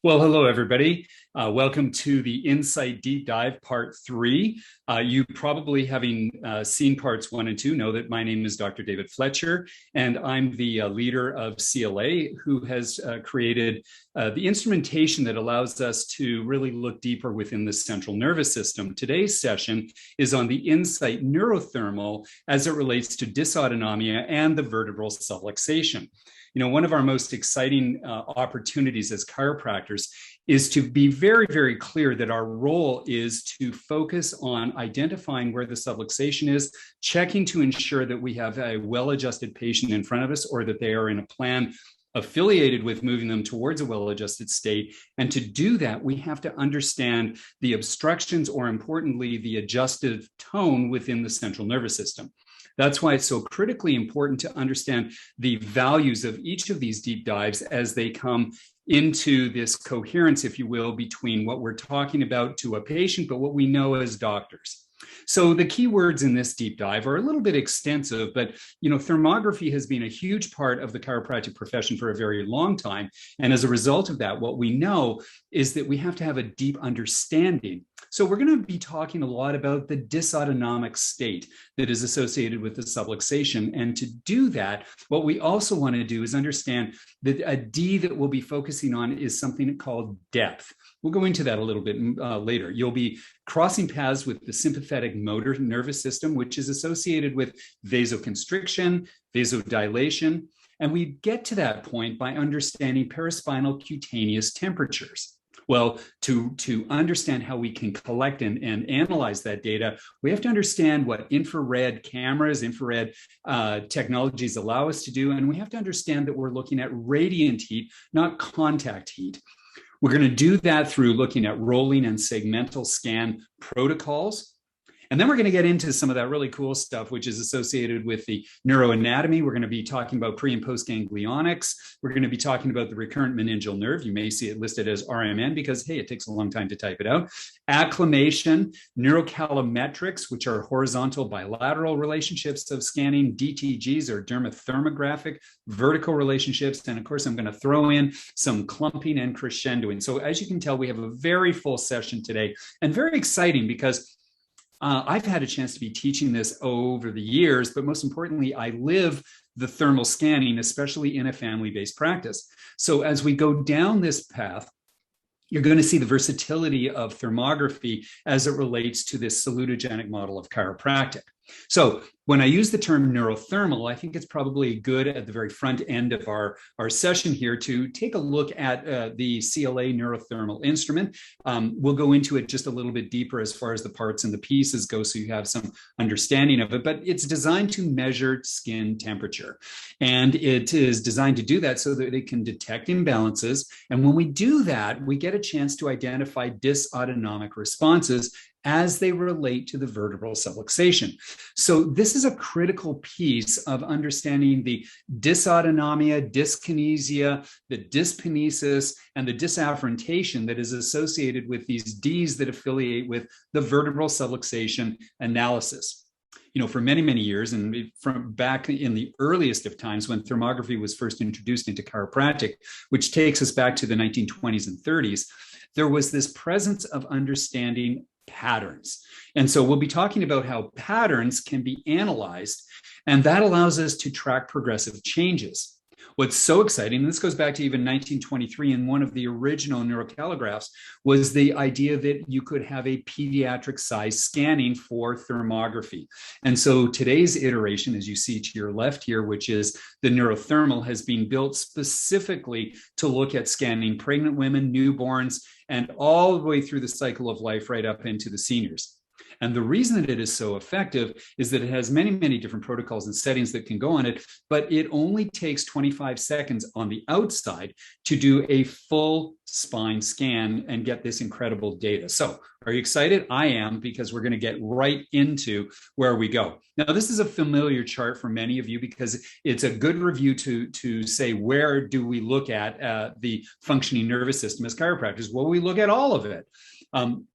Well, hello, everybody. Welcome to the Insight Deep Dive Part 3. You probably, having seen Parts 1 and 2, know that my name is Dr. David Fletcher, and I'm the leader of CLA, who has created the instrumentation that allows us to really look deeper within the central nervous system. Today's session is on the Insight Neurothermal as it relates to dysautonomia and the vertebral subluxation. You know, one of our most exciting opportunities as chiropractors is to be very, very clear that our role is to focus on identifying where the subluxation is, checking to ensure that we have a well-adjusted patient in front of us or that they are in a plan affiliated with moving them towards a well-adjusted state. And to do that, we have to understand the obstructions, or importantly, the adjusted tone within the central nervous system. That's why it's so critically important to understand the values of each of these deep dives as they come into this coherence, if you will, between what we're talking about to a patient, but what we know as doctors. So the key words in this deep dive are a little bit extensive, but thermography has been a huge part of the chiropractic profession for a very long time. And as a result of that, what we know is that we have to have a deep understanding. So we're going to be talking a lot about the dysautonomic state that is associated with the subluxation. And to do that, what we also want to do is understand that a D that we'll be focusing on is something called depth. We'll go into that a little bit later. You'll be crossing paths with the sympathetic motor nervous system, which is associated with vasoconstriction, vasodilation. And we get to that point by understanding paraspinal cutaneous temperatures. Well, to understand how we can collect and analyze that data, we have to understand what infrared cameras, infrared technologies allow us to do. And we have to understand that we're looking at radiant heat, not contact heat. We're going to do that through looking at rolling and segmental scan protocols. And then we're going to get into some of that really cool stuff, which is associated with the neuroanatomy. We're going to be talking about pre and post ganglionics. We're going to be talking about the recurrent meningeal nerve. You may see it listed as RMN because, hey, it takes a long time to type it out. Acclimation, neurocalorimetrics, which are horizontal bilateral relationships of scanning, DTGs or dermathermographic vertical relationships. And of course, I'm going to throw in some clumping and crescendoing. So as you can tell, we have a very full session today and very exciting because I've had a chance to be teaching this over the years, but most importantly, I live the thermal scanning, especially in a family-based practice. So as we go down this path, you're going to see the versatility of thermography as it relates to this salutogenic model of chiropractic. So when I use the term neurothermal, I think it's probably good at the very front end of our session here to take a look at the CLA neurothermal instrument. We'll go into it just a little bit deeper as far as the parts and the pieces go, so you have some understanding of it, but it's designed to measure skin temperature. And it is designed to do that so that it can detect imbalances. And when we do that, we get a chance to identify dysautonomic responses as they relate to the vertebral subluxation. So this is a critical piece of understanding the dysautonomia, dyskinesia, the dyskinesis, and the disafferentation that is associated with these Ds that affiliate with the vertebral subluxation analysis. For many, many years, and from back in the earliest of times when thermography was first introduced into chiropractic, which takes us back to the 1920s and 30s, there was this presence of understanding patterns. And so we'll be talking about how patterns can be analyzed, and that allows us to track progressive changes. What's so exciting, and this goes back to even 1923, and one of the original neurocalligraphs was the idea that you could have a pediatric size scanning for thermography. And so today's iteration, as you see to your left here, which is the neurothermal, has been built specifically to look at scanning pregnant women, newborns, and all the way through the cycle of life right up into the seniors. And the reason that it is so effective is that it has many, many different protocols and settings that can go on it, but it only takes 25 seconds on the outside to do a full spine scan and get this incredible data. So are you excited? I am, because we're going to get right into where we go. Now, this is a familiar chart for many of you because it's a good review to say, where do we look at the functioning nervous system as chiropractors? Well, we look at all of it.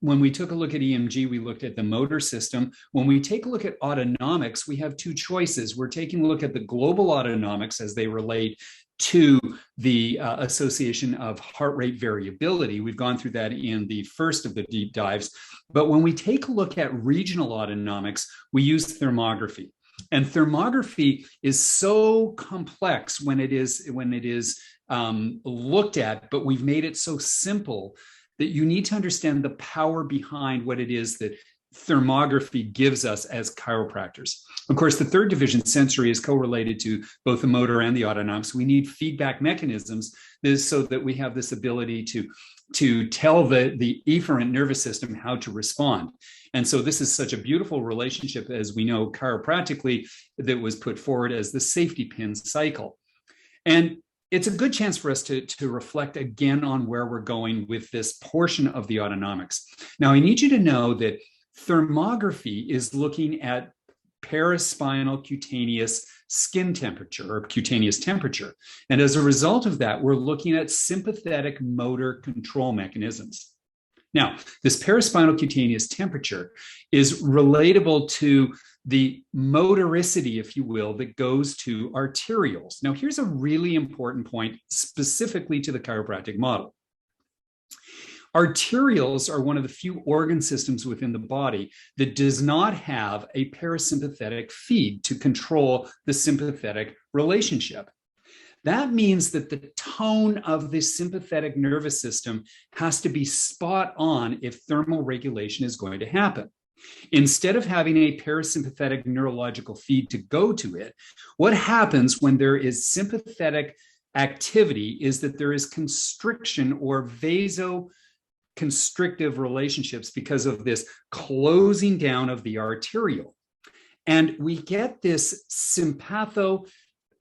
When we took a look at EMG, we looked at the motor system. When we take a look at autonomics, we have two choices. We're taking a look at the global autonomics as they relate to the association of heart rate variability. We've gone through that in the first of the deep dives. But when we take a look at regional autonomics, we use thermography. And thermography is so complex when it is looked at, but we've made it so simple that you need to understand the power behind what it is that thermography gives us as chiropractors. Of course, the third division, sensory, is correlated to both the motor and the autonomics. We need feedback mechanisms so that we have this ability to tell the efferent nervous system how to respond. And so this is such a beautiful relationship, as we know chiropractically, that was put forward as the safety pin cycle. And it's a good chance for us to reflect again on where we're going with this portion of the autonomics. Now, I need you to know that thermography is looking at paraspinal cutaneous skin temperature or cutaneous temperature. And as a result of that, we're looking at sympathetic motor control mechanisms. Now, this paraspinal cutaneous temperature is relatable to the motoricity, if you will, that goes to arterioles. Now, here's a really important point specifically to the chiropractic model. Arterioles are one of the few organ systems within the body that does not have a parasympathetic feed to control the sympathetic relationship. That means that the tone of the sympathetic nervous system has to be spot on if thermal regulation is going to happen. Instead of having a parasympathetic neurological feed to go to it, what happens when there is sympathetic activity is that there is constriction or vasoconstrictive relationships because of this closing down of the arteriole. And we get this sympatho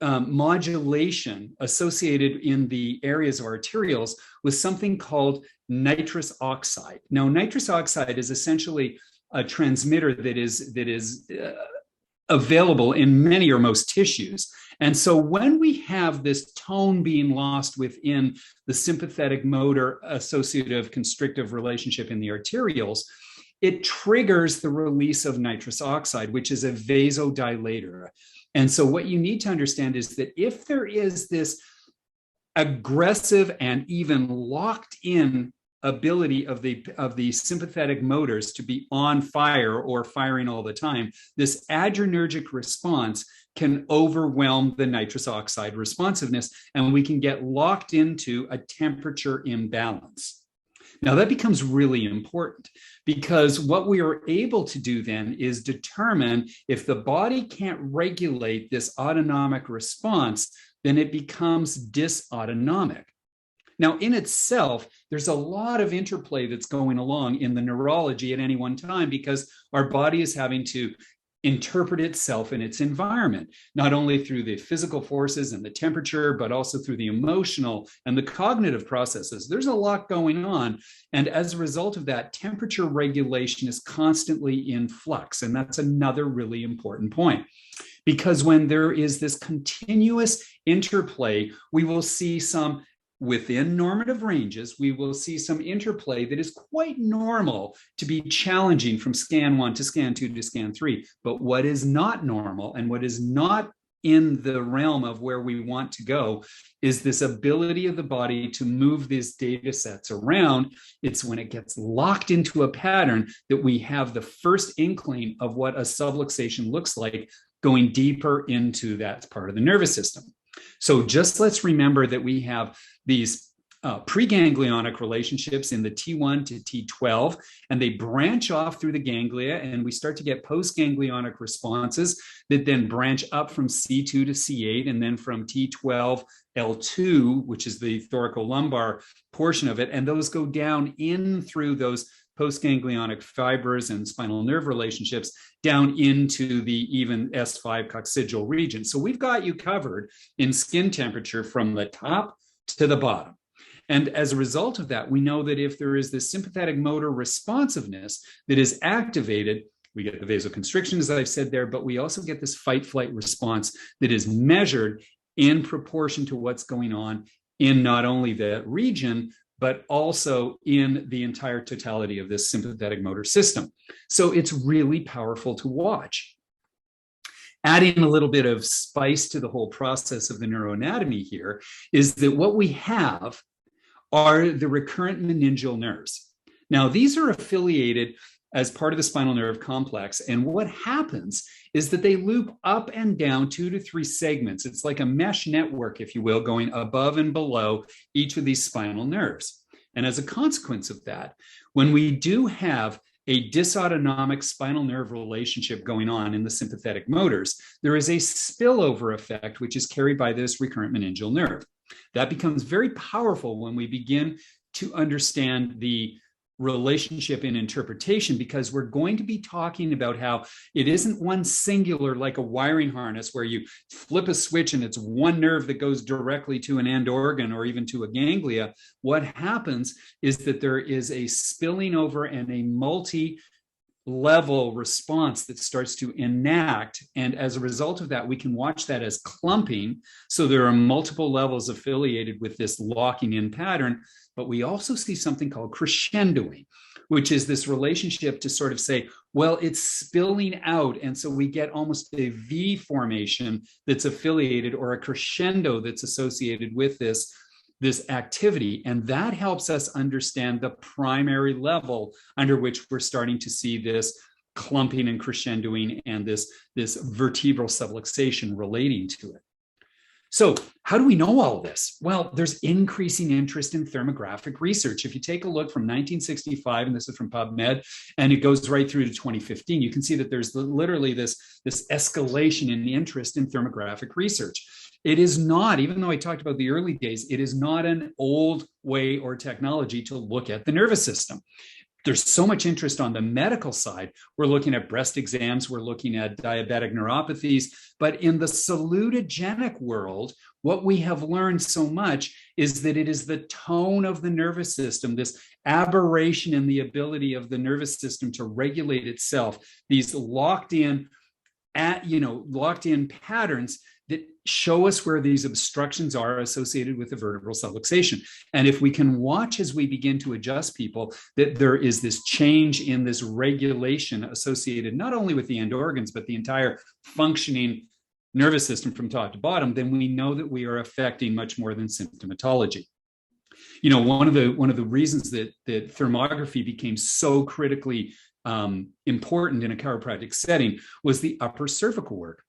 modulation associated in the areas of arterioles with something called nitrous oxide. Now, nitrous oxide is essentially a transmitter that is available in many or most tissues. And so when we have this tone being lost within the sympathetic motor associative constrictive relationship in the arterioles, it triggers the release of nitrous oxide, which is a vasodilator. And so what you need to understand is that if there is this aggressive and even locked in ability of the sympathetic motors to be on fire or firing all the time, this adrenergic response can overwhelm the nitrous oxide responsiveness, and we can get locked into a temperature imbalance. Now, that becomes really important because what we are able to do then is determine if the body can't regulate this autonomic response, then it becomes dysautonomic. Now, in itself, there's a lot of interplay that's going along in the neurology at any one time because our body is having to interpret itself in its environment, not only through the physical forces and the temperature, but also through the emotional and the cognitive processes. There's a lot going on. And as a result of that, temperature regulation is constantly in flux. And that's another really important point. Because when there is this continuous interplay, we will see some within normative ranges, we will see some interplay that is quite normal to be challenging from scan 1 to scan 2 to scan 3. But what is not normal and what is not in the realm of where we want to go is this ability of the body to move these data sets around. It's when it gets locked into a pattern that we have the first inkling of what a subluxation looks like going deeper into that part of the nervous system. So just let's remember that we have these preganglionic relationships in the T1 to T12, and they branch off through the ganglia, and we start to get postganglionic responses that then branch up from C2 to C8, and then from T12 L2, which is the thoracolumbar portion of it, and those go down in through those postganglionic fibers and spinal nerve relationships down into the even S5 coccygeal region. So we've got you covered in skin temperature from the top to the bottom. And as a result of that, we know that if there is this sympathetic motor responsiveness that is activated, we get the vasoconstriction, as I've said there, but we also get this fight-flight response that is measured in proportion to what's going on in not only that region, but also in the entire totality of this sympathetic motor system. So it's really powerful to watch. adding a little bit of spice to the whole process of the neuroanatomy here is that what we have are the recurrent meningeal nerves. Now, these are affiliated as part of the spinal nerve complex. And what happens is that they loop up and down 2 to 3 segments. It's like a mesh network, if you will, going above and below each of these spinal nerves. And as a consequence of that, when we do have a dysautonomic spinal nerve relationship going on in the sympathetic motors, there is a spillover effect, which is carried by this recurrent meningeal nerve. That becomes very powerful when we begin to understand the relationship in interpretation, because we're going to be talking about how it isn't one singular, like a wiring harness where you flip a switch and it's one nerve that goes directly to an end organ or even to a ganglia. What happens is that there is a spilling over and a multi-level response that starts to enact. And as a result of that, we can watch that as clumping. So there are multiple levels affiliated with this locking in pattern. But we also see something called crescendoing, which is this relationship to sort of say, well, it's spilling out. And so we get almost a V formation that's affiliated, or a crescendo that's associated with this activity. And that helps us understand the primary level under which we're starting to see this clumping and crescendoing and this vertebral subluxation relating to it. So how do we know all of this? Well, there's increasing interest in thermographic research. If you take a look from 1965, and this is from PubMed, and it goes right through to 2015, you can see that there's literally this escalation in the interest in thermographic research. It is not, even though I talked about the early days, it is not an old way or technology to look at the nervous system. There's so much interest on the medical side. We're looking at breast exams, we're looking at diabetic neuropathies, but in the salutogenic world, what we have learned so much is that it is the tone of the nervous system, this aberration in the ability of the nervous system to regulate itself, these locked in patterns that show us where these obstructions are associated with the vertebral subluxation. And if we can watch as we begin to adjust people, that there is this change in this regulation associated not only with the end organs, but the entire functioning nervous system from top to bottom, then we know that we are affecting much more than symptomatology. You know, one of the reasons that thermography became so critically important in a chiropractic setting was the upper cervical work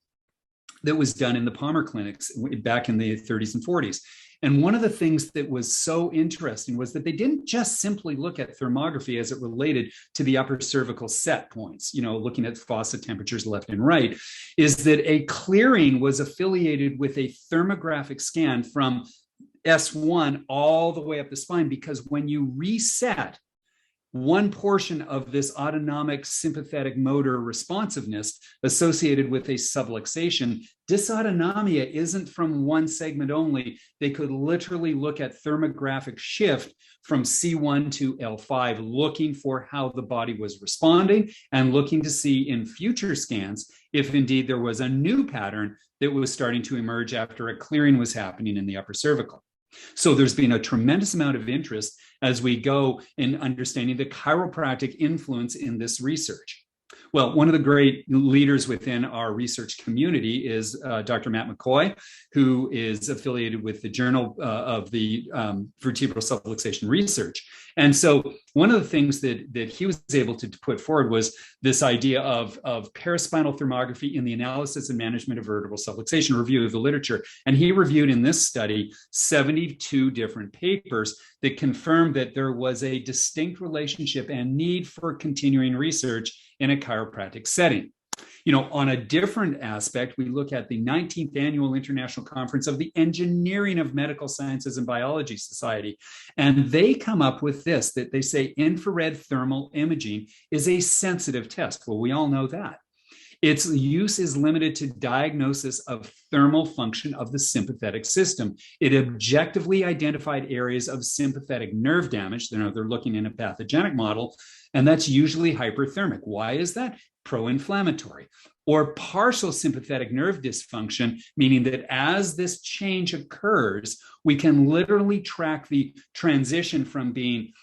that was done in the Palmer clinics back in the 30s and 40s. And one of the things that was so interesting was that they didn't just simply look at thermography as it related to the upper cervical set points, you know, looking at fossa temperatures left and right, is that a clearing was affiliated with a thermographic scan from S1 all the way up the spine, because when you reset one portion of this autonomic sympathetic motor responsiveness associated with a subluxation, dysautonomia isn't from one segment only. They could literally look at thermographic shift from C1 to L5, looking for how the body was responding and looking to see in future scans if indeed there was a new pattern that was starting to emerge after a clearing was happening in the upper cervical. So there's been a tremendous amount of interest as we go in understanding the chiropractic influence in this research. Well, one of the great leaders within our research community is Dr. Matt McCoy, who is affiliated with the Journal of the Vertebral Subluxation Research. And so one of the things that he was able to put forward was this idea of paraspinal thermography in the analysis and management of vertebral subluxation, review of the literature. And he reviewed in this study 72 different papers that confirmed that there was a distinct relationship and need for continuing research in a chiropractic setting. You know, on a different aspect, we look at the 19th Annual International Conference of the Engineering of Medical Sciences and Biology Society. And they come up with this, that they say infrared thermal imaging is a sensitive test. Well, we all know that. Its use is limited to diagnosis of thermal function of the sympathetic system. It objectively identified areas of sympathetic nerve damage. They're looking in a pathogenic model, and that's usually hyperthermic. Why is that? Pro-inflammatory. Or partial sympathetic nerve dysfunction, meaning that as this change occurs, we can literally track the transition from being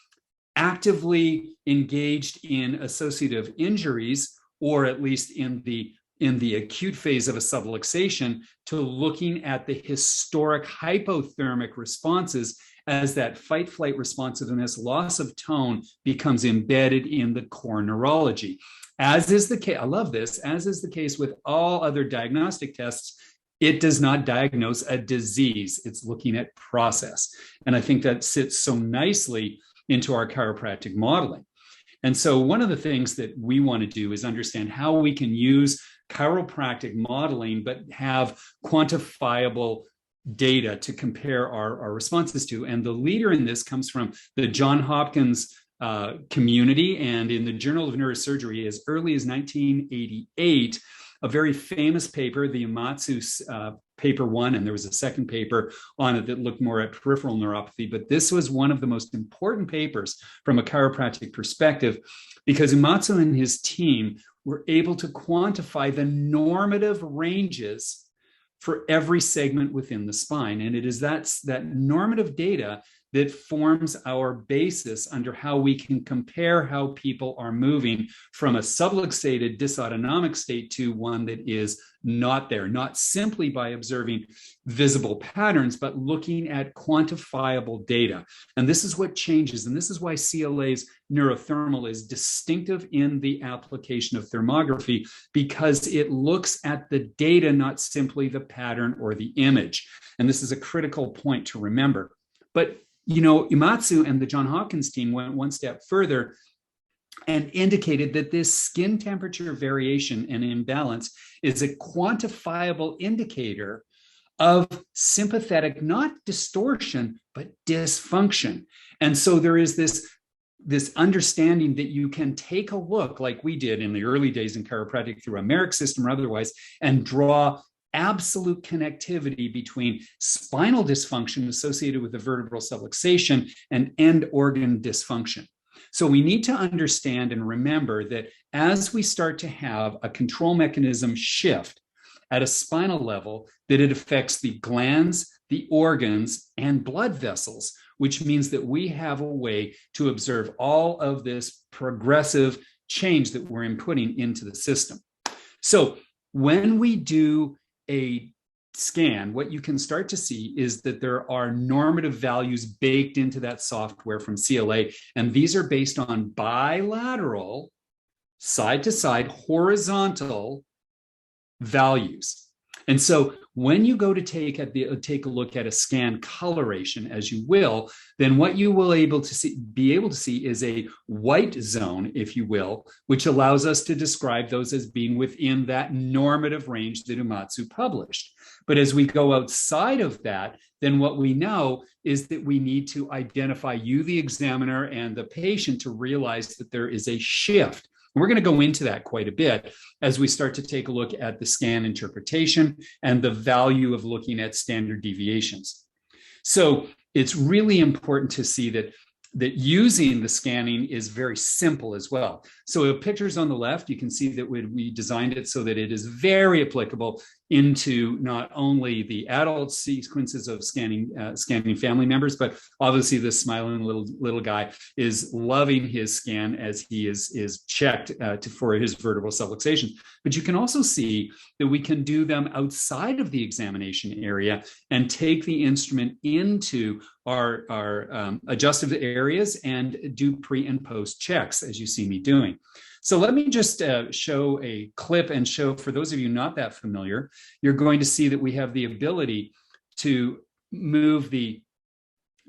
actively engaged in associative injuries, or at least in the in the acute phase of a subluxation to looking at the historic hypothermic responses as that fight-flight responsiveness, loss of tone becomes embedded in the core neurology. As is the case, I love this, as is the case with all other diagnostic tests, it does not diagnose a disease. It's looking at process. And I think that sits so nicely into our chiropractic modeling. And so one of the things that we want to do is understand how we can use chiropractic modeling, but have quantifiable data to compare our responses to. And the leader in this comes from the Johns Hopkins community, and in the Journal of Neurosurgery as early as 1988, a very famous paper, the Imatsu paper 1, and there was a second paper on it that looked more at peripheral neuropathy. But this was one of the most important papers from a chiropractic perspective, because Imatsu and his team were able to quantify the normative ranges for every segment within the spine. And it is that normative data that forms our basis under how we can compare how people are moving from a subluxated dysautonomic state to one that is not there, not simply by observing visible patterns, but looking at quantifiable data. And this is what changes. And this is why CLA's neurothermal is distinctive in the application of thermography, because it looks at the data, not simply the pattern or the image. And this is a critical point to remember. But you know, Imatsu and the Johns Hopkins team went one step further and indicated that this skin temperature variation and imbalance is a quantifiable indicator of sympathetic, not distortion, but dysfunction. And so there is this understanding that you can take a look, like we did in the early days in chiropractic through a Merrick system or otherwise, and draw absolute connectivity between spinal dysfunction associated with the vertebral subluxation and end organ dysfunction. So we need to understand and remember that as we start to have a control mechanism shift at a spinal level, that it affects the glands, the organs, and blood vessels, which means that we have a way to observe all of this progressive change that we're inputting into the system. So when we do a scan, what you can start to see is that there are normative values baked into that software from CLA, and these are based on bilateral, side-to-side, horizontal values. And so when you go to take a look at a scan coloration, as you will, then what you will be able to see is a white zone, if you will, which allows us to describe those as being within that normative range that Imatsu published. But as we go outside of that, then what we know is that we need to identify you, the examiner, and the patient to realize that there is a shift. And we're going to go into that quite a bit as we start to take a look at the scan interpretation and the value of looking at standard deviations. So it's really important to see that using the scanning is very simple as well. So the pictures on the left, you can see that we designed it so that it is very applicable into not only the adult sequences of scanning family members, but obviously the smiling little guy is loving his scan as he is checked for his vertebral subluxation. But you can also see that we can do them outside of the examination area and take the instrument into our adjustive areas and do pre and post checks, as you see me doing. So let me just show a clip and show, for those of you not that familiar, you're going to see that we have the ability to move the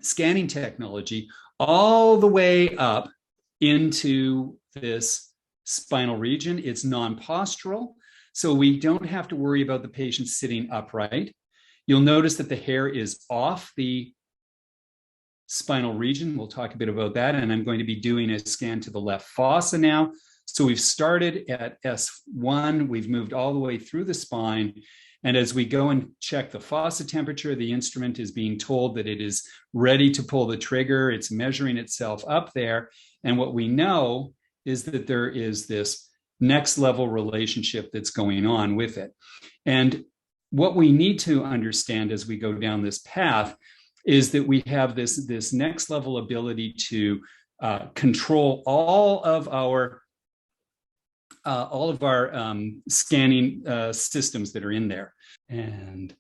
scanning technology all the way up into this spinal region. It's non-postural, so we don't have to worry about the patient sitting upright. You'll notice that the hair is off the spinal region. We'll talk a bit about that, and I'm going to be doing a scan to the left fossa now. So we've started at S1, we've moved all the way through the spine, and as we go and check the fossa temperature, the instrument is being told that it is ready to pull the trigger. It's measuring itself up there, and what we know is that there is this next level relationship that's going on with it. And what we need to understand as we go down this path is that we have this next level ability to control all of our all of our scanning systems that are in there. And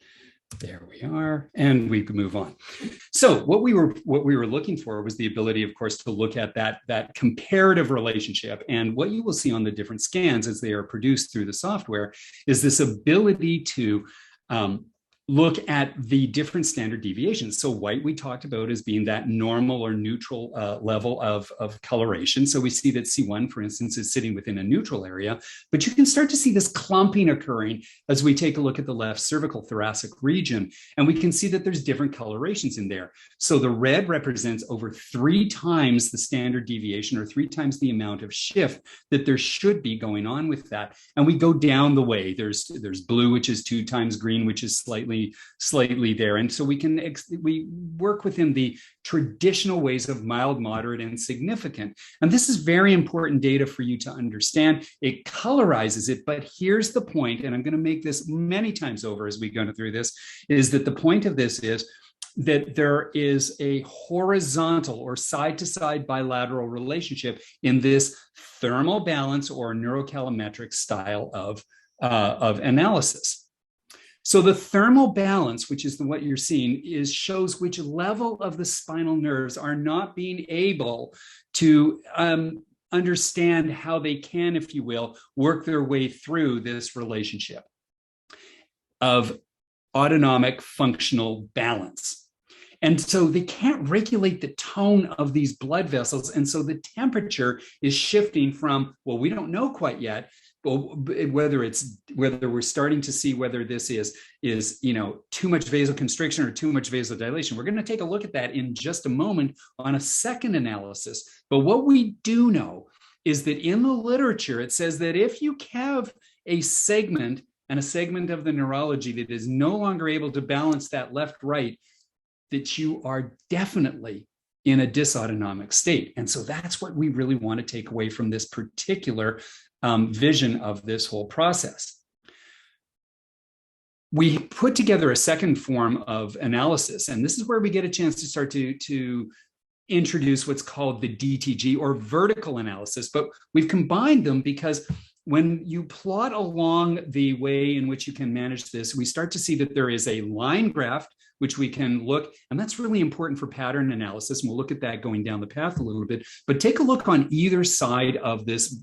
there we are, and we can move on. So what we were looking for was the ability, of course, to look at that comparative relationship. And what you will see on the different scans as they are produced through the software is this ability to look at the different standard deviations. So white we talked about as being that normal or neutral level of coloration. So we see that C1, for instance, is sitting within a neutral area, but you can start to see this clumping occurring as we take a look at the left cervical thoracic region, and we can see that there's different colorations in there. So the red represents over 3 times the standard deviation, or 3 times the amount of shift that there should be going on with that. And we go down the way. There's blue, which is 2 times green, which is slightly there. And so we work within the traditional ways of mild, moderate, and significant. And this is very important data for you to understand. It colorizes it, but here's the point, and I'm going to make this many times over as we go through this, is that the point of this is that there is a horizontal or side-to-side bilateral relationship in this thermal balance or neurocalorimetric style of analysis. So the thermal balance, which is what you're seeing, shows which level of the spinal nerves are not being able to understand how they can, if you will, work their way through this relationship of autonomic functional balance. And so they can't regulate the tone of these blood vessels. And so the temperature is shifting from, well, we don't know quite yet, whether we're starting to see whether this is too much vasoconstriction or too much vasodilation. We're going to take a look at that in just a moment on a second analysis. But what we do know is that in the literature, it says that if you have a segment of the neurology that is no longer able to balance that left-right, that you are definitely in a dysautonomic state. And so that's what we really want to take away from this particular vision of this whole process. We put together a second form of analysis, and this is where we get a chance to start to introduce what's called the DTG, or vertical analysis. But we've combined them because when you plot along the way in which you can manage this, we start to see that there is a line graph which we can look, and that's really important for pattern analysis. And we'll look at that going down the path a little bit, but take a look on either side of this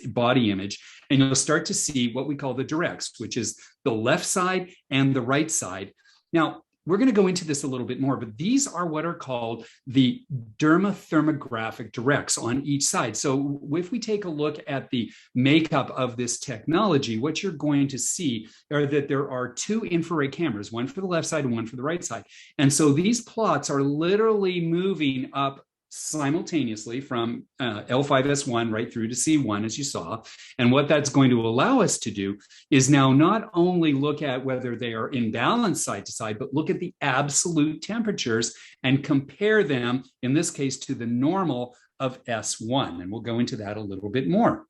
body image, and you'll start to see what we call the directs, which is the left side and the right side. Now, we're going to go into this a little bit more, but these are what are called the dermathermographic directs on each side. So if we take a look at the makeup of this technology, what you're going to see are that there are 2 infrared cameras, one for the left side and one for the right side. And so these plots are literally moving up simultaneously from L5S1 right through to C1, as you saw. And what that's going to allow us to do is now not only look at whether they are in balance side to side, but look at the absolute temperatures and compare them, in this case, to the normal of S1. And we'll go into that a little bit more.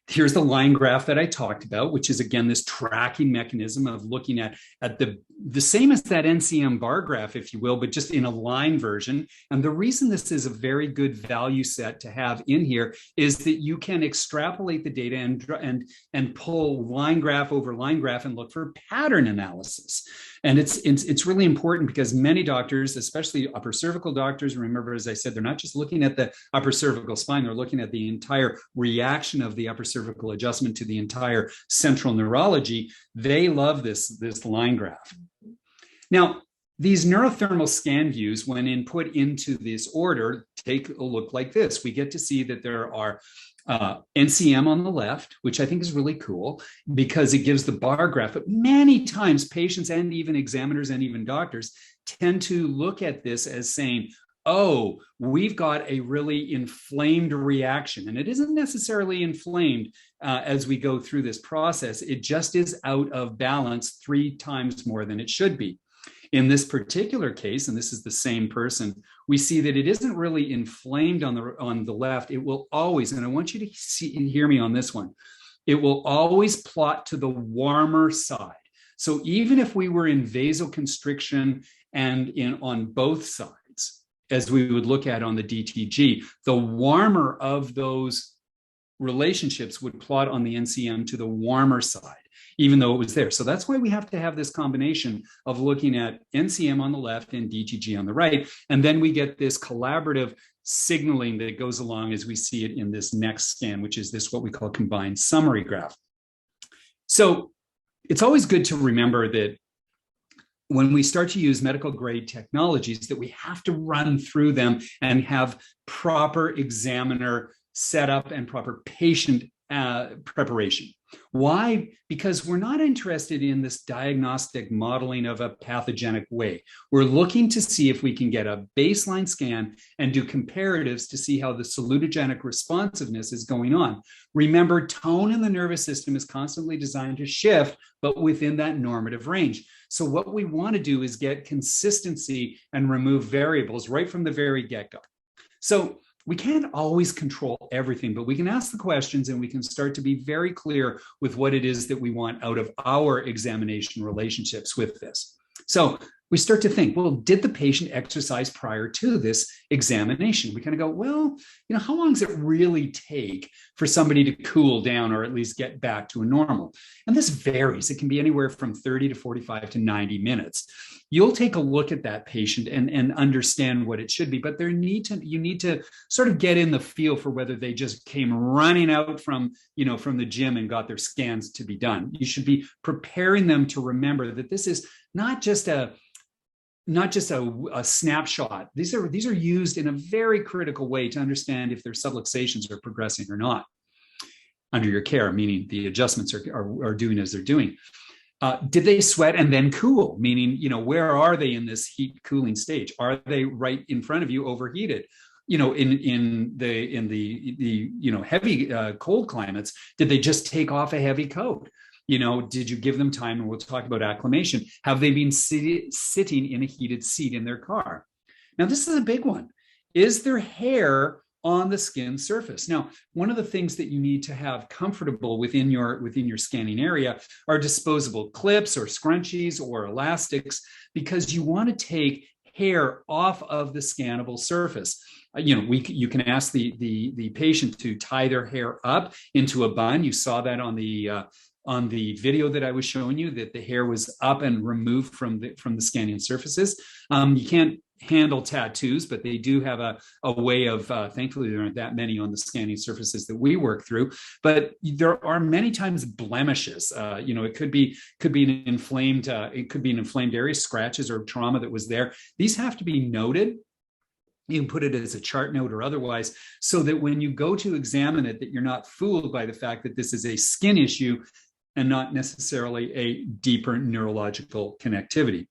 Here's the line graph that I talked about, which is, again, this tracking mechanism of looking at the same as that NCM bar graph, if you will, but just in a line version. And the reason this is a very good value set to have in here is that you can extrapolate the data and pull line graph over line graph and look for pattern analysis. And it's really important because many doctors, especially upper cervical doctors, remember, as I said, they're not just looking at the upper cervical spine, they're looking at the entire reaction of the upper cervical adjustment to the entire central neurology. They love this line graph. Now, these neurothermal scan views, when input into this order, take a look like this. We get to see that there are NCM on the left, which I think is really cool because it gives the bar graph. But many times patients and even examiners and even doctors tend to look at this as saying, oh, we've got a really inflamed reaction. And it isn't necessarily inflamed as we go through this process. It just is out of balance 3 times more than it should be. In this particular case, and this is the same person, we see that it isn't really inflamed on the left. It will always, and I want you to hear me on this one, it will always plot to the warmer side. So even if we were in vasoconstriction and on both sides, as we would look at on the DTG, the warmer of those relationships would plot on the NCM to the warmer side, even though it was there. So that's why we have to have this combination of looking at NCM on the left and DTG on the right. And then we get this collaborative signaling that goes along as we see it in this next scan, which is this what we call combined summary graph. So it's always good to remember that when we start to use medical grade technologies, that we have to run through them and have proper examiner setup and proper patient preparation. Why? Because we're not interested in this diagnostic modeling of a pathogenic way. We're looking to see if we can get a baseline scan and do comparatives to see how the salutogenic responsiveness is going on. Remember, tone in the nervous system is constantly designed to shift, but within that normative range. So what we want to do is get consistency and remove variables right from the very get-go. So we can't always control everything, but we can ask the questions and we can start to be very clear with what it is that we want out of our examination relationships with this. So we start to think, well, did the patient exercise prior to this examination? We kind of go, well, how long does it really take for somebody to cool down or at least get back to a normal? And this varies. It can be anywhere from 30 to 45 to 90 minutes. You'll take a look at that patient and understand what it should be, but you need to sort of get in the feel for whether they just came running out from the gym and got their scans to be done. You should be preparing them to remember that this is not just a snapshot. These are used in a very critical way to understand if their subluxations are progressing or not under your care, meaning the adjustments are doing as they're doing. Did they sweat and then cool? Meaning, where are they in this heat cooling stage? Are they right in front of you overheated? In the heavy cold climates, did they just take off a heavy coat? Did you give them time? And we'll talk about acclimation. Have they been sitting in a heated seat in their car? Now, this is a big one. Is there hair on the skin surface? Now, one of the things that you need to have comfortable within your scanning area are disposable clips or scrunchies or elastics, because you want to take hair off of the scannable surface. You can ask the patient to tie their hair up into a bun. You saw that on the video that I was showing you, that the hair was up and removed from the scanning surfaces. You can't handle tattoos, but they do have a way of, thankfully there aren't that many on the scanning surfaces that we work through, but there are many times blemishes. It could be an inflamed area, scratches or trauma that was there. These have to be noted. You can put it as a chart note or otherwise, so that when you go to examine it, that you're not fooled by the fact that this is a skin issue and not necessarily a deeper neurological connectivity.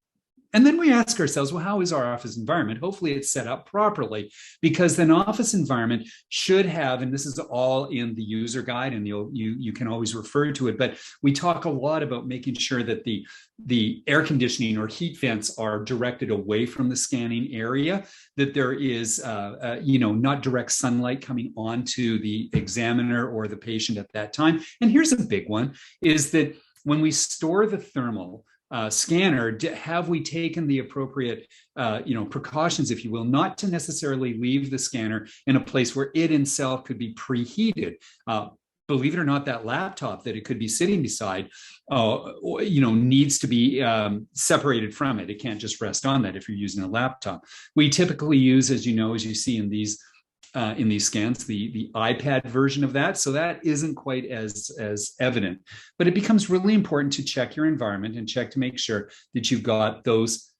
And then we ask ourselves, well, how is our office environment? Hopefully it's set up properly, because an office environment should have, and this is all in the user guide, and you can always refer to it, but we talk a lot about making sure that the air conditioning or heat vents are directed away from the scanning area, that there is not direct sunlight coming onto the examiner or the patient at that time. And here's a big one, is that when we store the thermal scanner, have we taken the appropriate precautions, if you will, not to necessarily leave the scanner in a place where it itself could be preheated. Believe it or not, that laptop that it could be sitting beside, needs to be separated from it. It can't just rest on that if you're using a laptop. We typically use, as you see in these scans, the iPad version of that. So that isn't quite as evident, but it becomes really important to check your environment and check to make sure that you've got those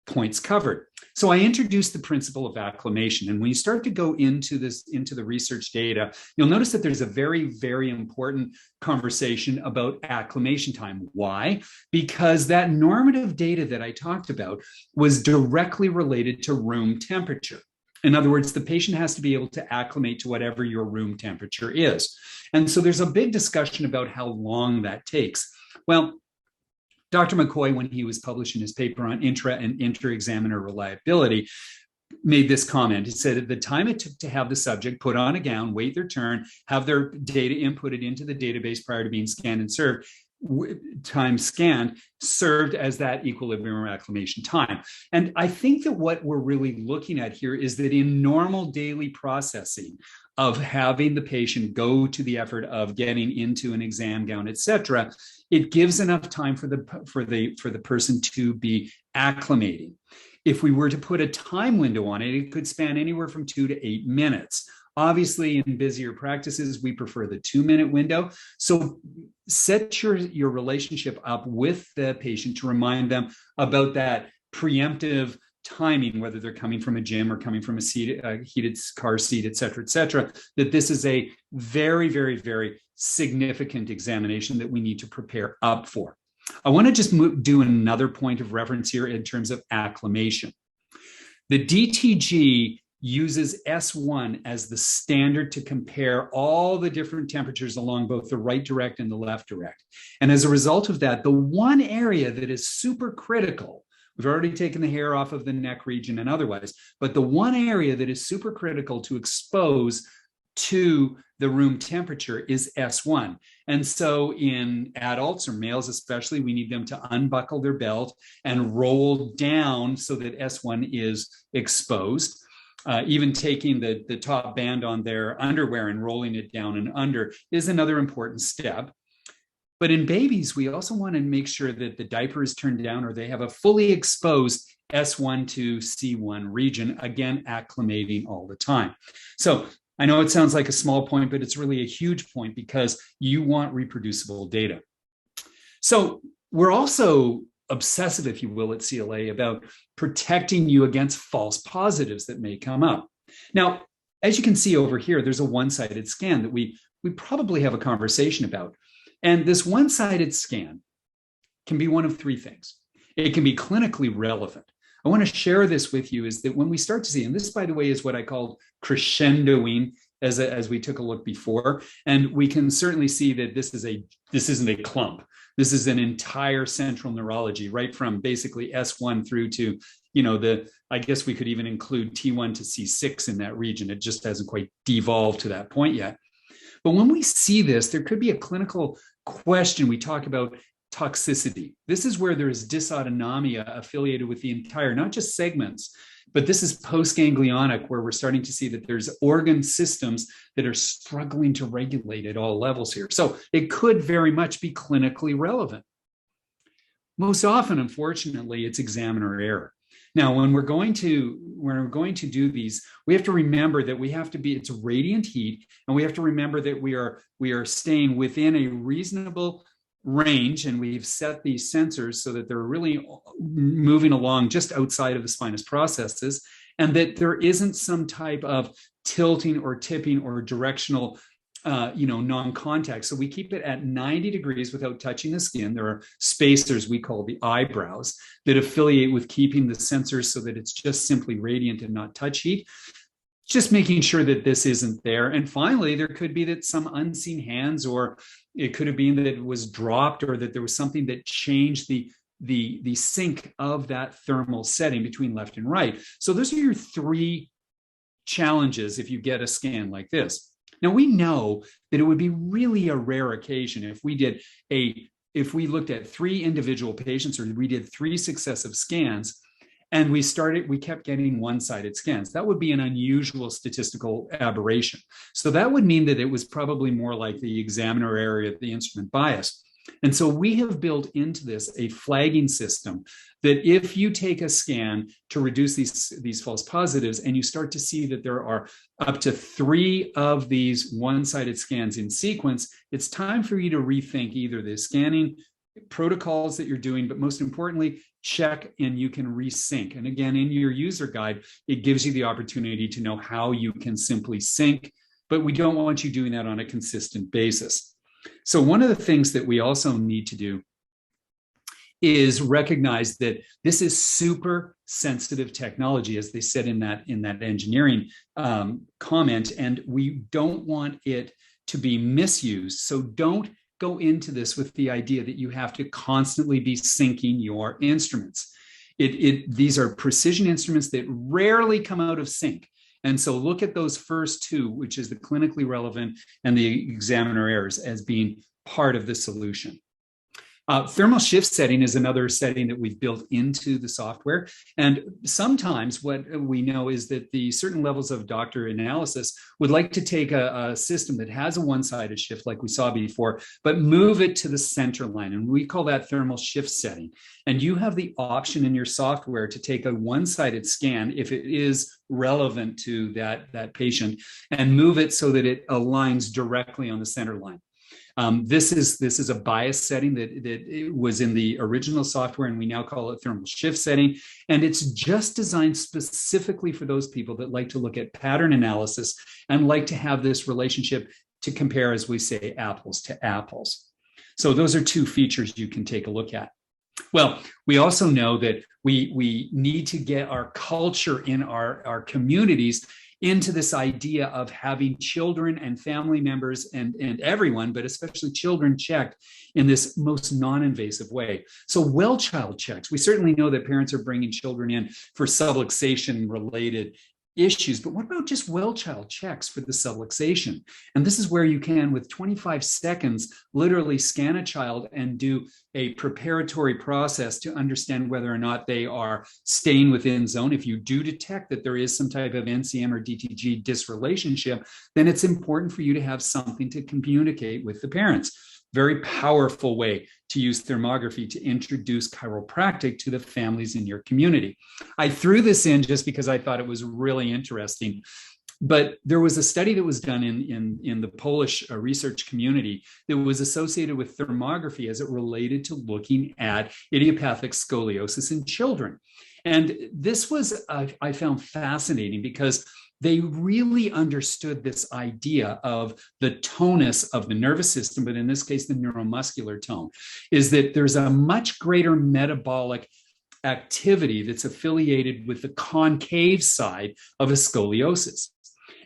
points covered. So I introduced the principle of acclimation. And when you start to go into the research data, you'll notice that there's a very, very important conversation about acclimation time. Why? Because that normative data that I talked about was directly related to room temperature. In other words, the patient has to be able to acclimate to whatever your room temperature is. And so there's a big discussion about how long that takes. Well, Dr. McCoy, when he was publishing his paper on intra and inter-examiner reliability, made this comment. He said, at the time it took to have the subject put on a gown, wait their turn, have their data inputted into the database prior to being scanned and served, time scanned served as that equilibrium acclimation time. And I think that what we're really looking at here is that in normal daily processing of having the patient go to the effort of getting into an exam gown, et cetera, it gives enough time for the person to be acclimating. If we were to put a time window on it, it could span anywhere from 2 to 8 minutes. Obviously, in busier practices, we prefer the 2-minute window. So set your relationship up with the patient to remind them about that preemptive timing, whether they're coming from a gym or coming from a heated car seat, et cetera, that this is a very, very, very significant examination that we need to prepare up for. I want to just do another point of reference here in terms of acclimation. The DTG uses S1 as the standard to compare all the different temperatures along both the right direct and the left direct. And as a result of that, the one area that is super critical, we've already taken the hair off of the neck region and otherwise, but the one area that is super critical to expose to the room temperature is S1. And so in adults or males especially, we need them to unbuckle their belt and roll down so that S1 is exposed. Even taking the top band on their underwear and rolling it down and under is another important step. But in babies, we also want to make sure that the diaper is turned down or they have a fully exposed S1 to C1 region, again, acclimating all the time. So I know it sounds like a small point, but it's really a huge point because you want reproducible data. So we're also obsessive, if you will, at CLA about protecting you against false positives that may come up. Now, as you can see over here, there's a one-sided scan that we probably have a conversation about. And this one-sided scan can be one of three things. It can be clinically relevant. I want to share this with you is that when we start to see, and this, by the way, is what I called crescendoing as we took a look before, and we can certainly see that this isn't a clump. This is an entire central neurology, right from basically S1 through to, I guess we could even include T1 to C6 in that region. It just hasn't quite devolved to that point yet. But when we see this, there could be a clinical question. We talk about toxicity. This is where there is dysautonomia affiliated with the entire, not just segments, but this is postganglionic, where we're starting to see that there's organ systems that are struggling to regulate at all levels here. So it could very much be clinically relevant. Most often, unfortunately, it's examiner error. Now, when we're going to do these, we have to remember that it's radiant heat, and we have to remember that we are staying within a reasonable range, and we've set these sensors so that they're really moving along just outside of the spinous processes, and that there isn't some type of tilting or tipping or directional non-contact. So we keep it at 90 degrees without touching the skin. There are spacers we call the eyebrows that affiliate with keeping the sensors so that it's just simply radiant and not touch heat. Just making sure that this isn't there. And finally, there could be that some unseen hands, or it could have been that it was dropped, or that there was something that changed the sync of that thermal setting between left and right. So those are your three challenges if you get a scan like this. Now, we know that it would be really a rare occasion if we looked at 3 individual patients, or we did 3 successive scans, and we kept getting one-sided scans. That would be an unusual statistical aberration. So that would mean that it was probably more like the examiner error of the instrument bias. And so we have built into this a flagging system that if you take a scan to reduce these false positives, and you start to see that there are up to 3 of these one-sided scans in sequence, it's time for you to rethink either the scanning protocols that you're doing, but most importantly, check and you can resync. And again, in your user guide, it gives you the opportunity to know how you can simply sync, but we don't want you doing that on a consistent basis. So one of the things that we also need to do is recognize that this is super sensitive technology, as they said in that engineering comment, and we don't want it to be misused. So don't go into this with the idea that you have to constantly be syncing your instruments. These are precision instruments that rarely come out of sync. And so look at those first 2, which is the clinically relevant and the examiner errors, as being part of the solution. Thermal shift setting is another setting that we've built into the software. And sometimes what we know is that the certain levels of doctor analysis would like to take a system that has a one-sided shift like we saw before, but move it to the center line. And we call that thermal shift setting. And you have the option in your software to take a one-sided scan if it is relevant to that patient and move it so that it aligns directly on the center line. This is a bias setting that it was in the original software, and we now call it thermal shift setting. And it's just designed specifically for those people that like to look at pattern analysis and like to have this relationship to compare, as we say, apples to apples. So those are two features you can take a look at. Well, we also know that we need to get our culture in our communities into this idea of having children and family members and everyone, but especially children, checked in this most non-invasive way. So well-child checks. We certainly know that parents are bringing children in for subluxation-related issues, but what about just well-child checks for the subluxation? And this is where you can, with 25 seconds, literally scan a child and do a preparatory process to understand whether or not they are staying within zone. If you do detect that there is some type of NCM or DTG disrelationship, then it's important for you to have something to communicate with the parents. Very powerful way to use thermography to introduce chiropractic to the families in your community. I threw this in just because I thought it was really interesting. But there was a study that was done in the Polish research community that was associated with thermography as it related to looking at idiopathic scoliosis in children. And this was, I found fascinating because they really understood this idea of the tonus of the nervous system, but in this case, the neuromuscular tone, is that there's a much greater metabolic activity that's affiliated with the concave side of a scoliosis.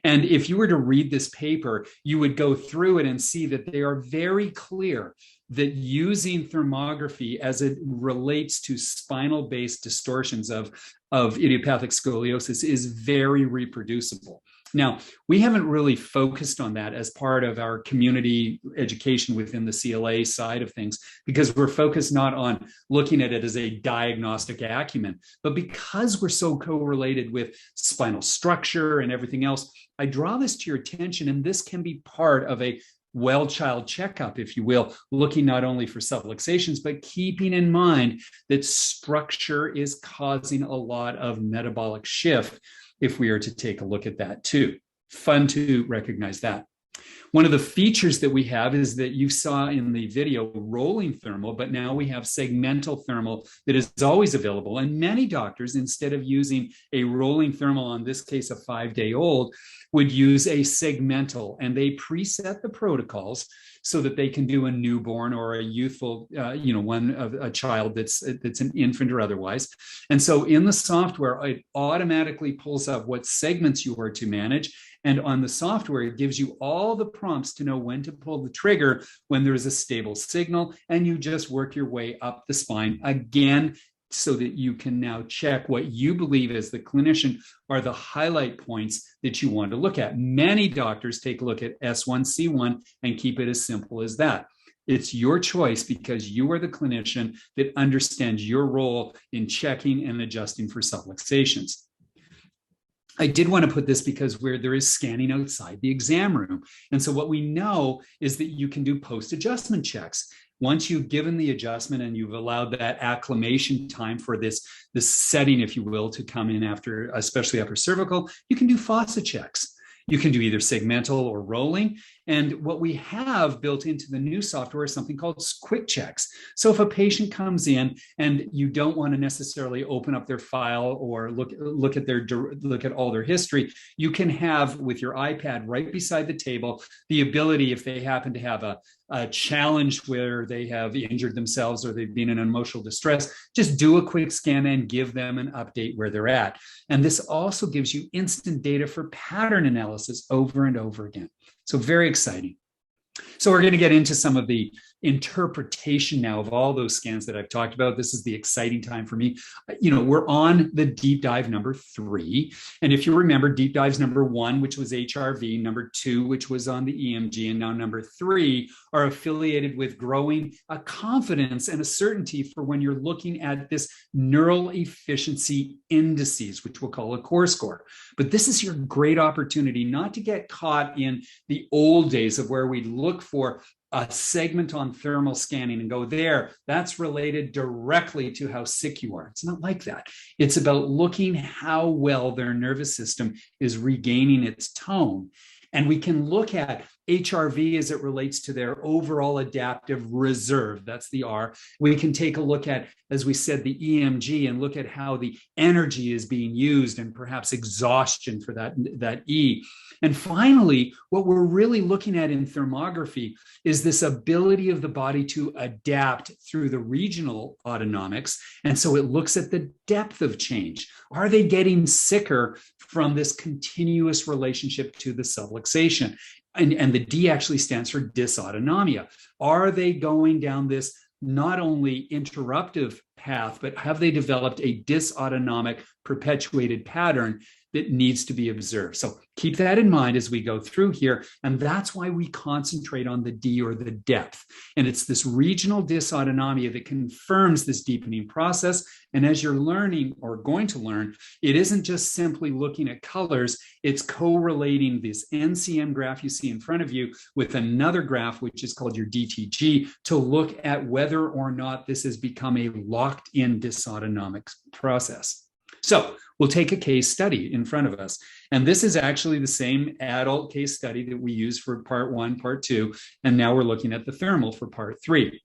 And if you were to read this paper, you would go through it and see that they are very clear that using thermography as it relates to spinal-based distortions of idiopathic scoliosis is very reproducible. Now, we haven't really focused on that as part of our community education within the CLA side of things, because we're focused not on looking at it as a diagnostic acumen, but because we're so correlated with spinal structure and everything else, I draw this to your attention, and this can be part of a well-child checkup, if you will, looking not only for subluxations, but keeping in mind that structure is causing a lot of metabolic shift if we are to take a look at that too. Fun to recognize that. One of the features that we have is that you saw in the video rolling thermal, but now we have segmental thermal that is always available. And many doctors, instead of using a rolling thermal, in this case, a 5-day-old, would use a segmental, and they preset the protocols so that they can do a newborn or a youthful, a child that's an infant or otherwise. And so in the software, it automatically pulls up what segments you are to manage. And on the software, it gives you all the prompts to know when to pull the trigger when there is a stable signal, and you just work your way up the spine again, so that you can now check what you believe as the clinician are the highlight points that you want to look at. Many doctors take a look at S1, C1 and keep it as simple as that. It's your choice because you are the clinician that understands your role in checking and adjusting for subluxations. I did want to put this because there is scanning outside the exam room. And so what we know is that you can do post-adjustment checks. Once you've given the adjustment and you've allowed that acclimation time for this setting, if you will, to come in after, especially upper cervical, you can do fossa checks. You can do either segmental or rolling. And what we have built into the new software is something called quick checks. So if a patient comes in and you don't want to necessarily open up their file or look at all their history, you can have with your iPad right beside the table the ability, if they happen to have a challenge where they have injured themselves or they've been in emotional distress, just do a quick scan and give them an update where they're at. And this also gives you instant data for pattern analysis over and over again. So very exciting. So So we're going to get into some of the interpretation now of all those scans that I've talked about. This is the exciting time for me. We're on the deep dive number 3. And if you remember, deep dives number 1, which was HRV, number 2, which was on the EMG, and now number 3 are affiliated with growing a confidence and a certainty for when you're looking at this neural efficiency indices, which we'll call a core score. But this is your great opportunity not to get caught in the old days of where we look for a segment on thermal scanning and go there, that's related directly to how sick you are. It's not like that. It's about looking how well their nervous system is regaining its tone. And we can look at HRV as it relates to their overall adaptive reserve. That's the R. We can take a look at, as we said, the EMG and look at how the energy is being used and perhaps exhaustion for that E. And finally, what we're really looking at in thermography is this ability of the body to adapt through the regional autonomics. And so it looks at the depth of change. Are they getting sicker from this continuous relationship to the subluxation? And the D actually stands for dysautonomia. Are they going down this not only interruptive path, but have they developed a dysautonomic perpetuated pattern that needs to be observed? So keep that in mind as we go through here. And that's why we concentrate on the D, or the depth. And it's this regional dysautonomia that confirms this deepening process. And as you're learning or going to learn, it isn't just simply looking at colors, it's correlating this NCM graph you see in front of you with another graph, which is called your DTG, to look at whether or not this has become a locked-in dysautonomic process. So we'll take a case study in front of us. And this is actually the same adult case study that we used for part 1, part 2, and now we're looking at the thermal for part 3.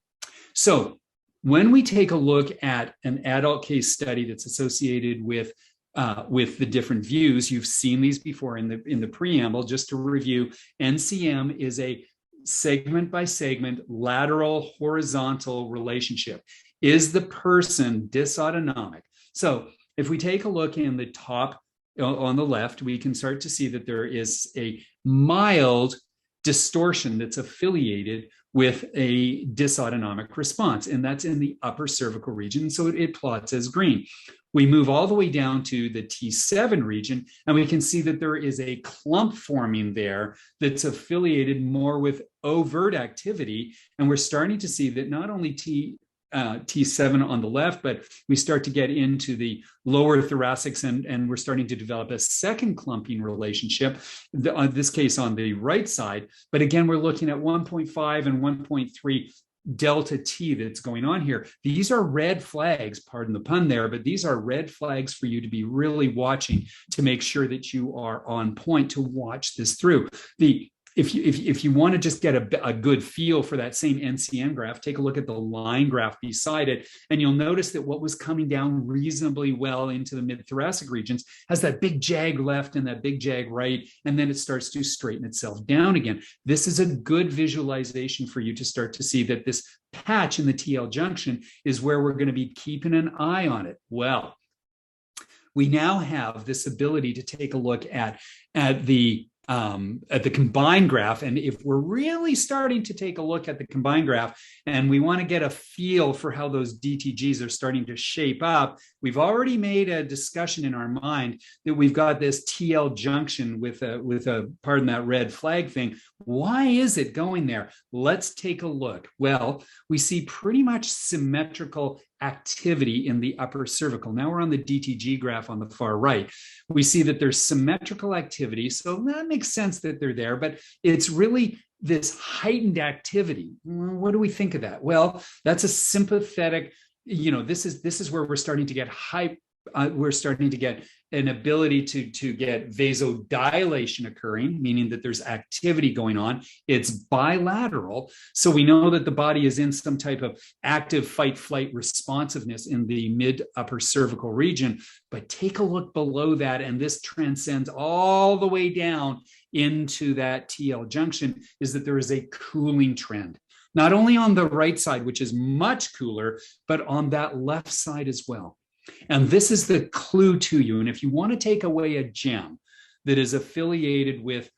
So when we take a look at an adult case study that's associated with the different views, you've seen these before in the preamble. Just to review, NCM is a segment by segment, lateral, horizontal relationship. Is the person dysautonomic? So if we take a look in the top on the left, we can start to see that there is a mild distortion that's affiliated with a dysautonomic response, and that's in the upper cervical region. So it plots as green. We move all the way down to the T7 region, and we can see that there is a clump forming there that's affiliated more with overt activity. And we're starting to see that not only T7 on the left, but we start to get into the lower thoracics, and we're starting to develop a second clumping relationship, in this case on the right side. But again, we're looking at 1.5 and 1.3 delta T that's going on here. These are red flags, pardon the pun there, but these are red flags for you to be really watching to make sure that you are on point to watch this through. If you want to just get a good feel for that same NCM graph, take a look at the line graph beside it, and you'll notice that what was coming down reasonably well into the mid-thoracic regions has that big jag left and that big jag right, and then it starts to straighten itself down again. This is a good visualization for you to start to see that this patch in the TL junction is where we're going to be keeping an eye on it. Well, we now have this ability to take a look at the combined graph. And if we're really starting to take a look at the combined graph and we want to get a feel for how those DTGs are starting to shape up, we've already made a discussion in our mind that we've got this TL junction with a pardon that red flag thing. Why is it going there? Let's take a look. Well, we see pretty much symmetrical activity in the upper cervical. Now we're on the DTG graph on the far right. We see that there's symmetrical activity. So that makes sense that they're there, but it's really this heightened activity. What do we think of that? Well, that's a sympathetic, this is where we're starting to get hype. We're starting to get an ability to get vasodilation occurring, meaning that there's activity going on. It's bilateral. So we know that the body is in some type of active fight-flight responsiveness in the mid-upper cervical region. But take a look below that, and this transcends all the way down into that TL junction, is that there is a cooling trend. Not only on the right side, which is much cooler, but on that left side as well. And this is the clue to you. And if you want to take away a gem that is affiliated with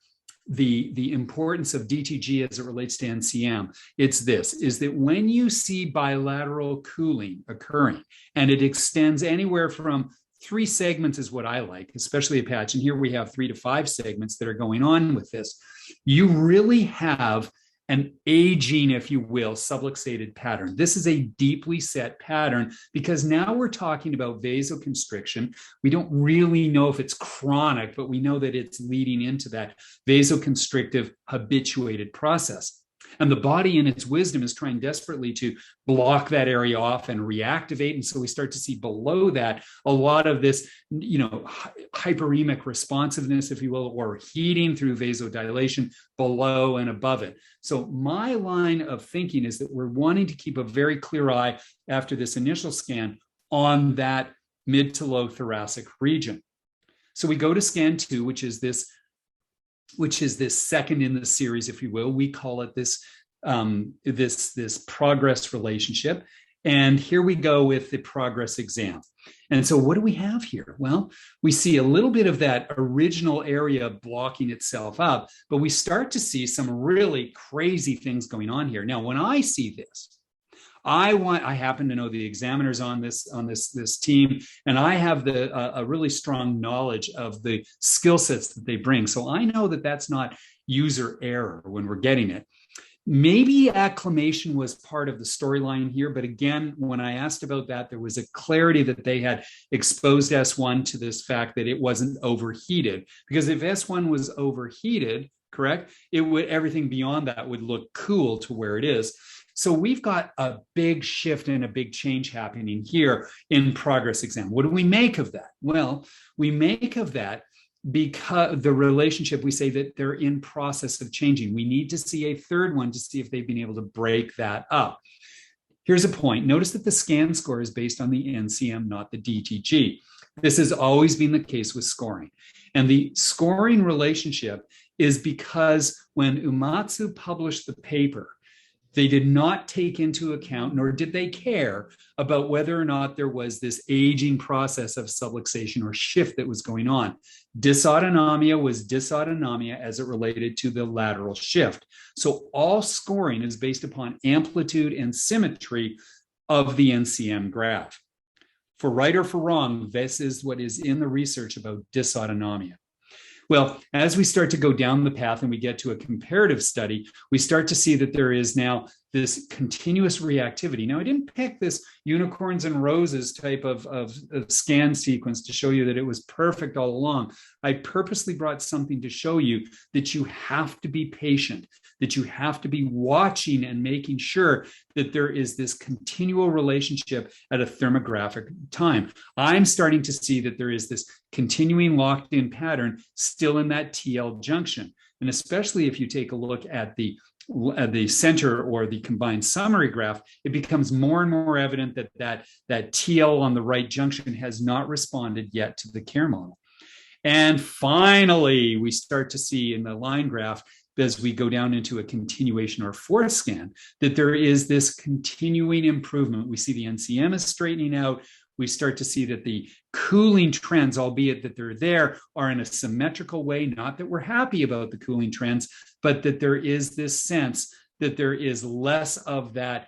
the importance of DTG as it relates to NCM, it's this, is that when you see bilateral cooling occurring, and it extends anywhere from 3 segments is what I like, especially a patch. And here we have 3 to 5 segments that are going on with this. You really have an aging, if you will, subluxated pattern. This is a deeply set pattern because now we're talking about vasoconstriction. We don't really know if it's chronic, but we know that it's leading into that vasoconstrictive habituated process. And the body in its wisdom is trying desperately to block that area off and reactivate. And so we start to see below that a lot of this, hyperemic responsiveness, if you will, or heating through vasodilation below and above it. So my line of thinking is that we're wanting to keep a very clear eye after this initial scan on that mid to low thoracic region. So we go to scan 2, which is this second in the series, if you will. We call it this progress relationship. And here we go with the progress exam. And so what do we have here? Well, we see a little bit of that original area blocking itself up, but we start to see some really crazy things going on here. Now, when I see this, I happen to know the examiners on this team, and I have a really strong knowledge of the skill sets that they bring. So I know that that's not user error when we're getting it. Maybe acclimation was part of the storyline here, but again, when I asked about that, there was a clarity that they had exposed S1 to this fact that it wasn't overheated. Because if S1 was overheated, correct, everything beyond that would look cool to where it is. So we've got a big shift and a big change happening here in progress exam. What do we make of that? Well, we make of that because the relationship, we say that they're in process of changing. We need to see a third one to see if they've been able to break that up. Here's a point. Notice that the scan score is based on the NCM, not the DTG. This has always been the case with scoring. And the scoring relationship is because when Uematsu published the paper, they did not take into account, nor did they care about whether or not there was this aging process of subluxation or shift that was going on. Dysautonomia was dysautonomia as it related to the lateral shift. So all scoring is based upon amplitude and symmetry of the NCM graph. For right or for wrong, this is what is in the research about dysautonomia. Well, as we start to go down the path and we get to a comparative study, we start to see that there is now this continuous reactivity. Now, I didn't pick this unicorns and roses type of scan sequence to show you that it was perfect all along. I purposely brought something to show you that you have to be patient, that you have to be watching and making sure that there is this continual relationship at a thermographic time. I'm starting to see that there is this continuing locked-in pattern still in that TL junction. And especially if you take a look at the center or the combined summary graph, it becomes more and more evident that TL on the right junction has not responded yet to the care model. And finally, we start to see in the line graph, as we go down into a continuation or fourth scan, that there is this continuing improvement. We see the NCM is straightening out. We start to see that the cooling trends, albeit that they're there, are in a symmetrical way. Not that we're happy about the cooling trends, but that there is this sense that there is less of that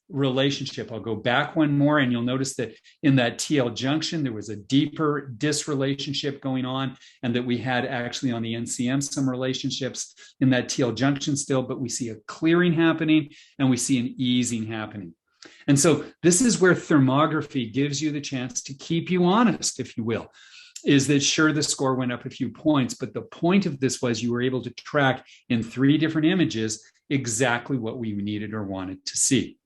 relationship. I'll go back one more, and you'll notice that in that TL junction, there was a deeper disrelationship going on, and that we had actually on the NCM some relationships in that TL junction still, but we see a clearing happening and we see an easing happening. And so this is where thermography gives you the chance to keep you honest, if you will, is that sure, the score went up a few points, but the point of this was you were able to track in 3 different images exactly what we needed or wanted to see.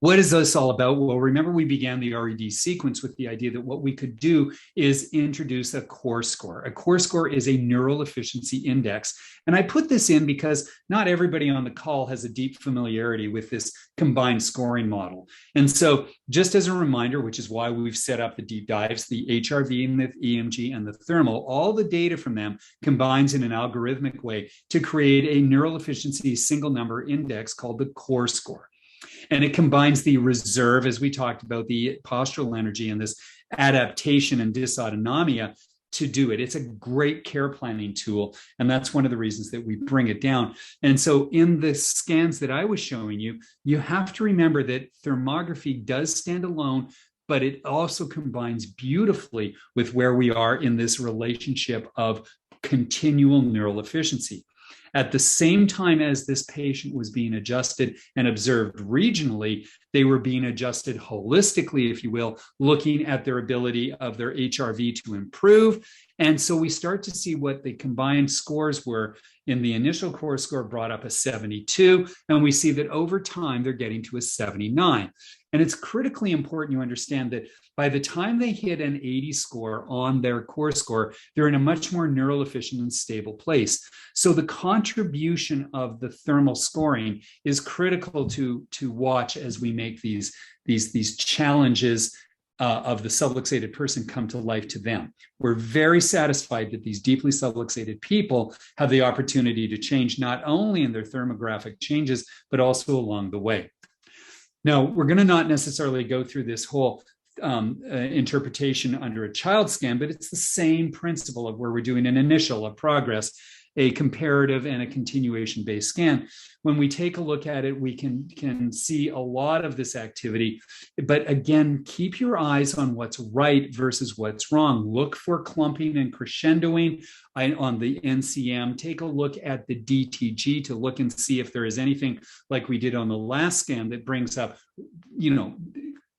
What is this all about? Well, remember we began the RED sequence with the idea that what we could do is introduce a core score. A core score is a neural efficiency index. And I put this in because not everybody on the call has a deep familiarity with this combined scoring model. And so just as a reminder, which is why we've set up the deep dives, the HRV and the EMG and the thermal, all the data from them combines in an algorithmic way to create a neural efficiency single number index called the core score. And it combines the reserve, as we talked about, the postural energy and this adaptation and dysautonomia to do it. It's a great care planning tool. And that's one of the reasons that we bring it down. And so in the scans that I was showing you, you have to remember that thermography does stand alone, but it also combines beautifully with where we are in this relationship of continual neural efficiency. At the same time as this patient was being adjusted and observed regionally, they were being adjusted holistically, if you will, looking at their ability of their HRV to improve. And so we start to see what the combined scores were. In the initial core score brought up a 72, and we see that over time they're getting to a 79. And it's critically important you understand that by the time they hit an 80 score on their core score, they're in a much more neural efficient and stable place. So the contribution of the thermal scoring is critical to watch as we make these challenges of the subluxated person come to life to them. We're very satisfied that these deeply subluxated people have the opportunity to change not only in their thermographic changes, but also along the way. Now, we're going to not necessarily go through this whole interpretation under a child scan, but it's the same principle of where we're doing an initial, a progress, a comparative, and a continuation-based scan. When we take a look at it, we can see a lot of this activity. But again, keep your eyes on what's right versus what's wrong. Look for clumping and crescendoing on the NCM. Take a look at the DTG to look and see if there is anything like we did on the last scan that brings up,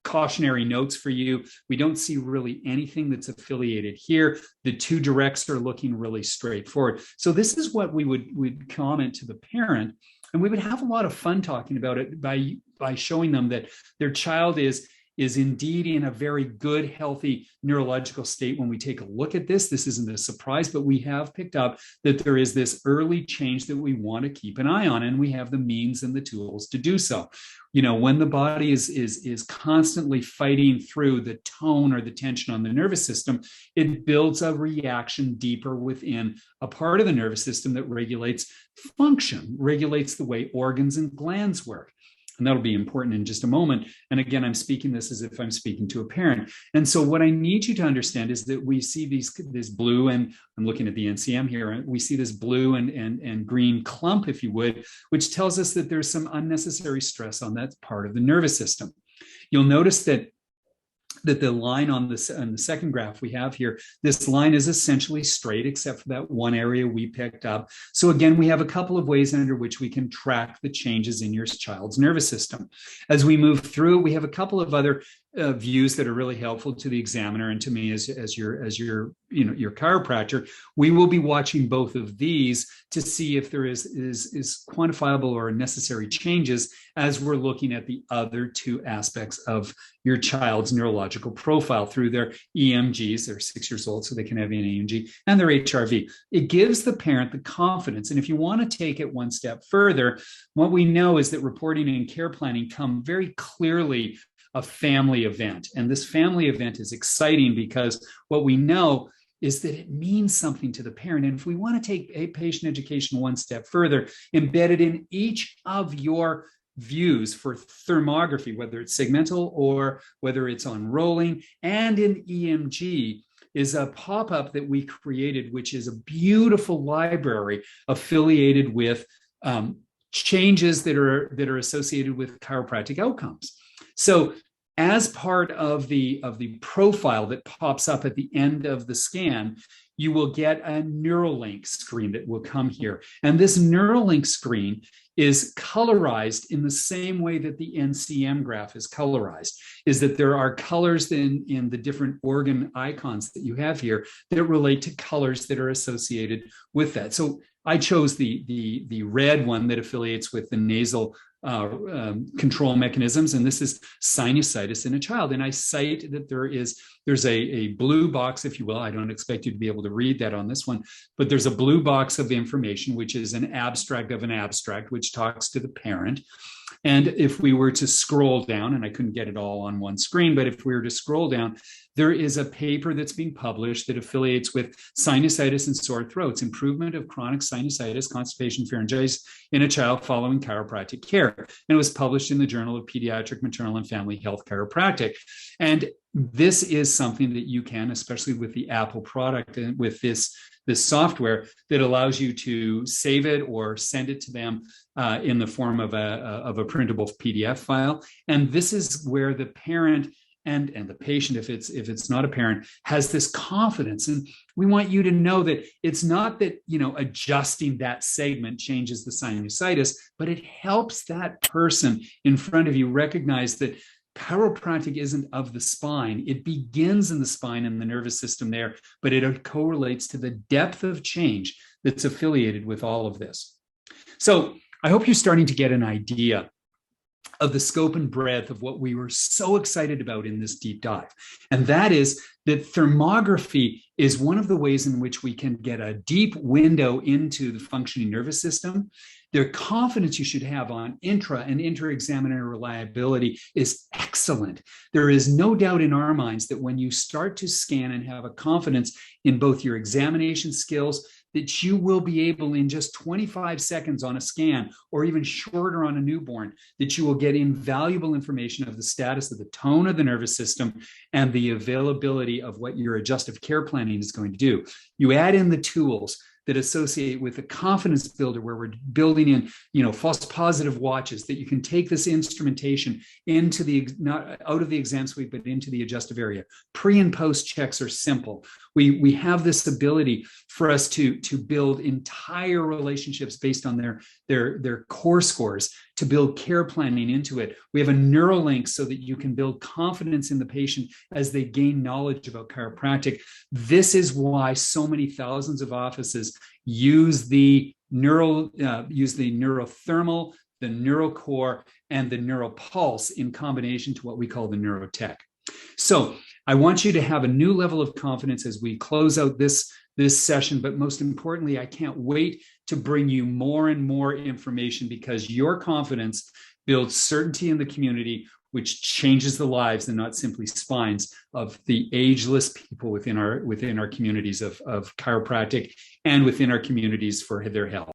cautionary notes for you. We don't see really anything that's affiliated here. The two directs are looking really straightforward. So this is what we would comment to the parent, and we would have a lot of fun talking about it by showing them that their child is indeed in a very good, healthy neurological state. When we take a look at this isn't a surprise, but we have picked up that there is this early change that we want to keep an eye on, and we have the means and the tools to do so. When the body is constantly fighting through the tone or the tension on the nervous system, it builds a reaction deeper within a part of the nervous system that regulates function, regulates the way organs and glands work. And that'll be important in just a moment. And again, I'm speaking this as if I'm speaking to a parent. And so what I need you to understand is that we see this blue, and I'm looking at the NCM here, and we see this blue and green clump, if you would, which tells us that there's some unnecessary stress on that part of the nervous system. You'll notice that the line on the second graph we have here, this line is essentially straight except for that one area we picked up. So again, we have a couple of ways under which we can track the changes in your child's nervous system. As we move through, we have a couple of other views that are really helpful to the examiner and to me as your chiropractor. We will be watching both of these to see if there is quantifiable or necessary changes as we're looking at the other two aspects of your child's neurological profile through their EMGs. They're 6 years old, so they can have an EMG, and their HRV. It gives the parent the confidence. And if you want to take it one step further, what we know is that reporting and care planning come very clearly a family event. And this family event is exciting because what we know is that it means something to the parent. And if we want to take a patient education one step further, embedded in each of your views for thermography, whether it's segmental or whether it's on rolling, and in EMG, is a pop-up that we created, which is a beautiful library affiliated with changes that are associated with chiropractic outcomes. So as part of the profile that pops up at the end of the scan, you will get a Neuralink screen that will come here. And this Neuralink screen is colorized in the same way that the NCM graph is colorized, is that there are colors in the different organ icons that you have here that relate to colors that are associated with that. So I chose the red one that affiliates with the nasal control mechanisms, and this is sinusitis in a child. And I cite that there's a blue box, if you will. I don't expect you to be able to read that on this one, but there's a blue box of information, which is an abstract of an abstract, which talks to the parent. And if we were to scroll down, and I couldn't get it all on one screen, but if we were to scroll down, there is a paper that's being published that affiliates with sinusitis and sore throats, improvement of chronic sinusitis, constipation, pharyngitis in a child following chiropractic care. And it was published in the Journal of Pediatric, Maternal, and Family Health Chiropractic. And this is something that you can, especially with the Apple product and with this software that allows you to save it or send it to them in the form of a printable PDF file. And this is where the parent and the patient, if it's not a parent, has this confidence. And we want you to know that it's not that, adjusting that segment changes the sinusitis, but it helps that person in front of you recognize that chiropractic isn't of the spine. It begins in the spine and the nervous system there, but it correlates to the depth of change that's affiliated with all of this. So I hope you're starting to get an idea of the scope and breadth of what we were so excited about in this deep dive. And that is that thermography is one of the ways in which we can get a deep window into the functioning nervous system. The confidence you should have on intra and inter-examiner reliability is excellent. There is no doubt in our minds that when you start to scan and have a confidence in both your examination skills, that you will be able in just 25 seconds on a scan or even shorter on a newborn, that you will get invaluable information of the status of the tone of the nervous system and the availability of what your adjustive care planning is going to do. You add in the tools that associate with the confidence builder, where we're building in, false positive watches, that you can take this instrumentation into not out of the exam suite, but into the adjustive area. Pre and post checks are simple. We have this ability for us to build entire relationships based on their core scores, to build care planning into it. We have a neural link so that you can build confidence in the patient as they gain knowledge about chiropractic. This is why so many thousands of offices use the neurothermal, the neurocore, and the neuropulse in combination to what we call the neurotech. So I want you to have a new level of confidence as we close out this session, but most importantly, I can't wait to bring you more and more information, because your confidence builds certainty in the community, which changes the lives and not simply spines of the ageless people within our communities of chiropractic and within our communities for their health.